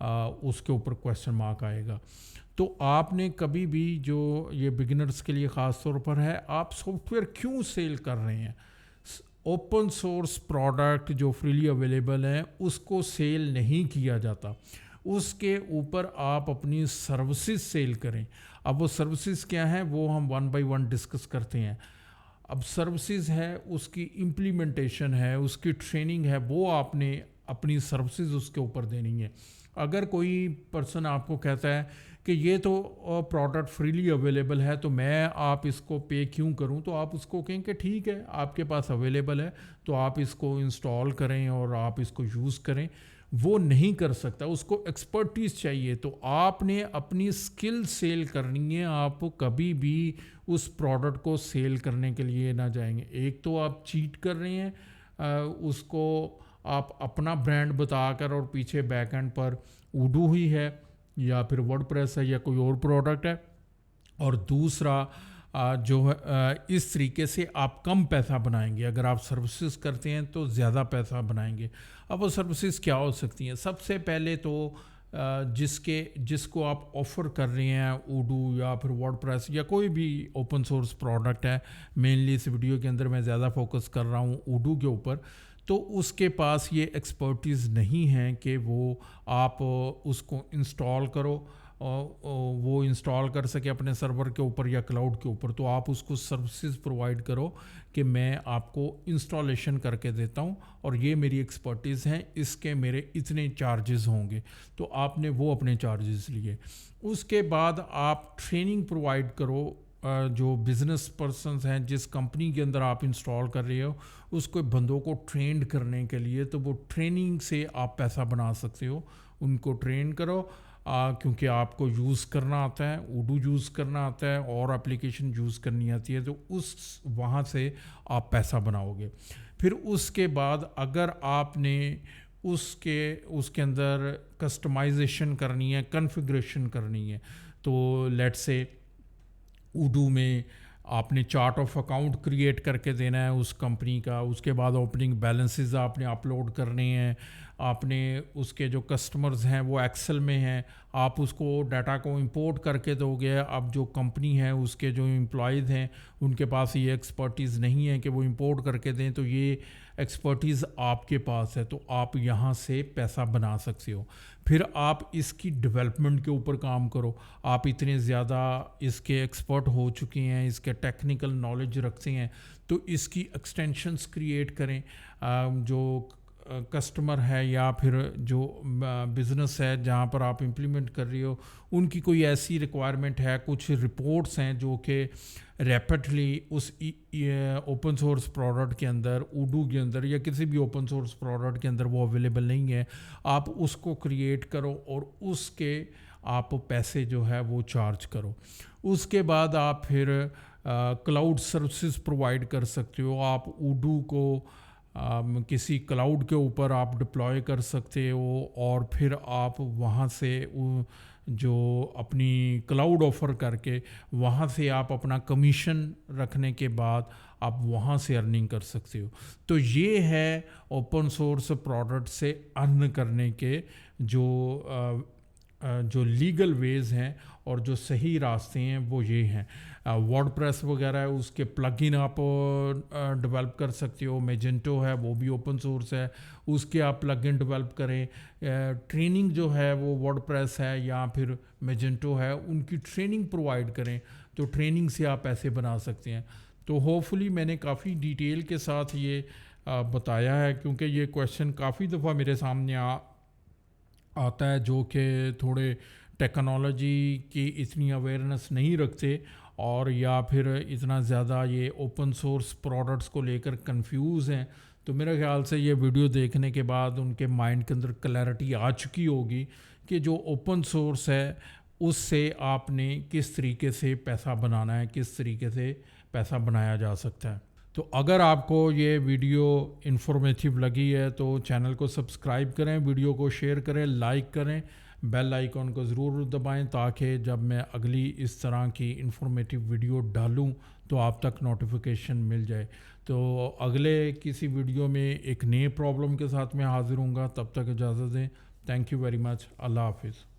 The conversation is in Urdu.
اس کے اوپر کویسچن مارک آئے گا. تو آپ نے کبھی بھی جو یہ بگنرز کے لیے خاص طور پر ہے, آپ سافٹ ویئر کیوں سیل کر رہے ہیں؟ اوپن سورس پروڈکٹ جو فریلی اویلیبل ہیں اس کو سیل نہیں کیا جاتا, اس کے اوپر آپ اپنی سروسز سیل کریں. اب وہ سروسز کیا ہیں وہ ہم 1 بائی 1 ڈسکس کرتے ہیں. اب سروسز ہے, اس کی امپلیمنٹیشن ہے, اس کی ٹریننگ ہے, وہ آپ نے اپنی سروسز اس کے اوپر دینی ہے. اگر کوئی پرسن آپ کو کہتا ہے کہ یہ تو پروڈکٹ فریلی اویلیبل ہے تو میں آپ اس کو پے کیوں کروں, تو آپ اس کو کہیں کہ ٹھیک ہے آپ کے پاس اویلیبل ہے تو آپ اس کو انسٹال کریں اور آپ اس کو یوز کریں. وہ نہیں کر سکتا, اس کو ایکسپرٹیز چاہیے. تو آپ نے اپنی سکل سیل کرنی ہے, آپ کبھی بھی اس پروڈکٹ کو سیل کرنے کے لیے نہ جائیں گے. ایک تو آپ چیٹ کر رہے ہیں, اس کو آپ اپنا برانڈ بتا کر اور پیچھے بیک اینڈ پر اوڈو ہی ہے یا پھر ورڈ پریس ہے یا کوئی اور پروڈکٹ ہے. اور دوسرا جو ہے اس طریقے سے آپ کم پیسہ بنائیں گے. اگر آپ سروسز کرتے ہیں تو زیادہ پیسہ بنائیں گے. اب وہ سروسز کیا ہو سکتی ہیں؟ سب سے پہلے تو جس کو آپ آفر کر رہے ہیں, اوڈو یا پھر ورڈ پریس یا کوئی بھی اوپن سورس پروڈکٹ ہے, مینلی اس ویڈیو کے اندر میں زیادہ فوکس کر رہا ہوں اوڈو کے اوپر, تو اس کے پاس یہ ایکسپرٹیز نہیں ہے کہ وہ آپ اس کو انسٹال کرو, وہ انسٹال کر سکے اپنے سرور کے اوپر یا کلاؤڈ کے اوپر. تو آپ اس کو سروسز پرووائڈ کرو کہ میں آپ کو انسٹالیشن کر کے دیتا ہوں اور یہ میری ایکسپرٹیز ہیں, اس کے میرے اتنے چارجز ہوں گے. تو آپ نے وہ اپنے چارجز لیے. اس کے بعد آپ ٹریننگ پرووائڈ کرو. جو بزنس پرسنز ہیں, جس کمپنی کے اندر آپ انسٹال کر رہے ہو, اس کو بندوں کو ٹرینڈ کرنے کے لیے, تو وہ ٹریننگ سے آپ پیسہ بنا سکتے ہو. ان کو ٹرین کرو کیونکہ آپ کو یوز کرنا آتا ہے, اوڈو یوز کرنا آتا ہے اور اپلیکیشن یوز کرنی آتی ہے, تو وہاں سے آپ پیسہ بناؤ گے. پھر اس کے بعد اگر آپ نے اس کے اندر کسٹمائزیشن کرنی ہے, کنفیگریشن کرنی ہے, تو لیٹ سے اوڈو میں آپ نے چارٹ آف اکاؤنٹ کریٹ کر کے دینا ہے اس کمپنی کا. اس کے بعد اوپننگ بیلنسز آپ نے اپلوڈ کرنے ہیں. آپ نے اس کے جو کسٹمرز ہیں وہ ایکسل میں ہیں, آپ اس کو ڈیٹا کو امپورٹ کر کے دو گے. اب جو کمپنی ہے اس کے جو امپلائیز ہیں ان کے پاس یہ ایکسپرٹیز نہیں ہے کہ وہ امپورٹ کر کے دیں, تو یہ ایکسپرٹیز آپ کے پاس ہے, تو آپ یہاں سے پیسہ بنا سکتے ہو. پھر آپ اس کی ڈیولپمنٹ کے اوپر کام کرو. آپ اتنے زیادہ اس کے ایکسپرٹ ہو چکے ہیں, اس کے ٹیکنیکل نالج رکھتے ہیں, تو اس کی ایکسٹینشنز کریٹ کریں. جو کسٹمر ہے یا پھر جو بزنس ہے جہاں پر آپ امپلیمنٹ کر رہی ہو, ان کی کوئی ایسی ریکوائرمنٹ ہے, کچھ رپورٹس ہیں جو کہ ریپڈلی اس اوپن سورس پروڈکٹ کے اندر, اوڈو کے اندر یا کسی بھی اوپن سورس پروڈکٹ کے اندر وہ اویلیبل نہیں ہے, آپ اس کو کریٹ کرو اور اس کے آپ پیسے جو ہے وہ چارج کرو. اس کے بعد آپ پھر کلاؤڈ سروسز پرووائڈ کر سکتے ہو. آپ اوڈو کو کسی کلاؤڈ کے اوپر آپ ڈپلوائے کر سکتے ہو اور پھر آپ وہاں سے جو اپنی کلاؤڈ آفر کر کے وہاں سے آپ اپنا کمیشن رکھنے کے بعد آپ وہاں سے ارننگ کر سکتے ہو. تو یہ ہے اوپن سورس پروڈکٹ سے ارن کرنے کے جو لیگل ویز ہیں اور جو صحیح راستے ہیں وہ یہ ہیں. ورڈ پریس وغیرہ ہے, اس کے پلگ ان آپ ڈیولپ کر سکتے ہو. میجنٹو ہے وہ بھی اوپن سورس ہے, اس کے آپ پلگ ان ڈیولپ کریں. ٹریننگ جو ہے وہ ورڈ پریس ہے یا پھر میجنٹو ہے, ان کی ٹریننگ پرووائڈ کریں, تو ٹریننگ سے آپ پیسے بنا سکتے ہیں. تو ہوپفلی میں نے کافی ڈیٹیل کے ساتھ یہ بتایا ہے, کیونکہ یہ کویشچن کافی دفعہ میرے سامنے آتا ہے جو کہ تھوڑے ٹیکنالوجی کی اتنی اویئرنیس نہیں رکھتے اور یا پھر اتنا زیادہ یہ اوپن سورس پروڈکٹس کو لے کر کنفیوز ہیں. تو میرے خیال سے یہ ویڈیو دیکھنے کے بعد ان کے مائنڈ کے اندر کلیئرٹی آ چکی ہوگی کہ جو اوپن سورس ہے اس سے آپ نے کس طریقے سے پیسہ بنانا ہے, کس طریقے سے پیسہ بنایا جا سکتا ہے. تو اگر آپ کو یہ ویڈیو انفارمیٹیو لگی ہے تو چینل کو سبسکرائب کریں, ویڈیو کو شیئر کریں, لائک کریں, بیل آئیکن کو ضرور دبائیں تاکہ جب میں اگلی اس طرح کی انفارمیٹیو ویڈیو ڈالوں تو آپ تک نوٹیفیکیشن مل جائے. تو اگلے کسی ویڈیو میں ایک نئے پرابلم کے ساتھ میں حاضر ہوں گا. تب تک اجازت دیں. Thank you very much. اللہ حافظ.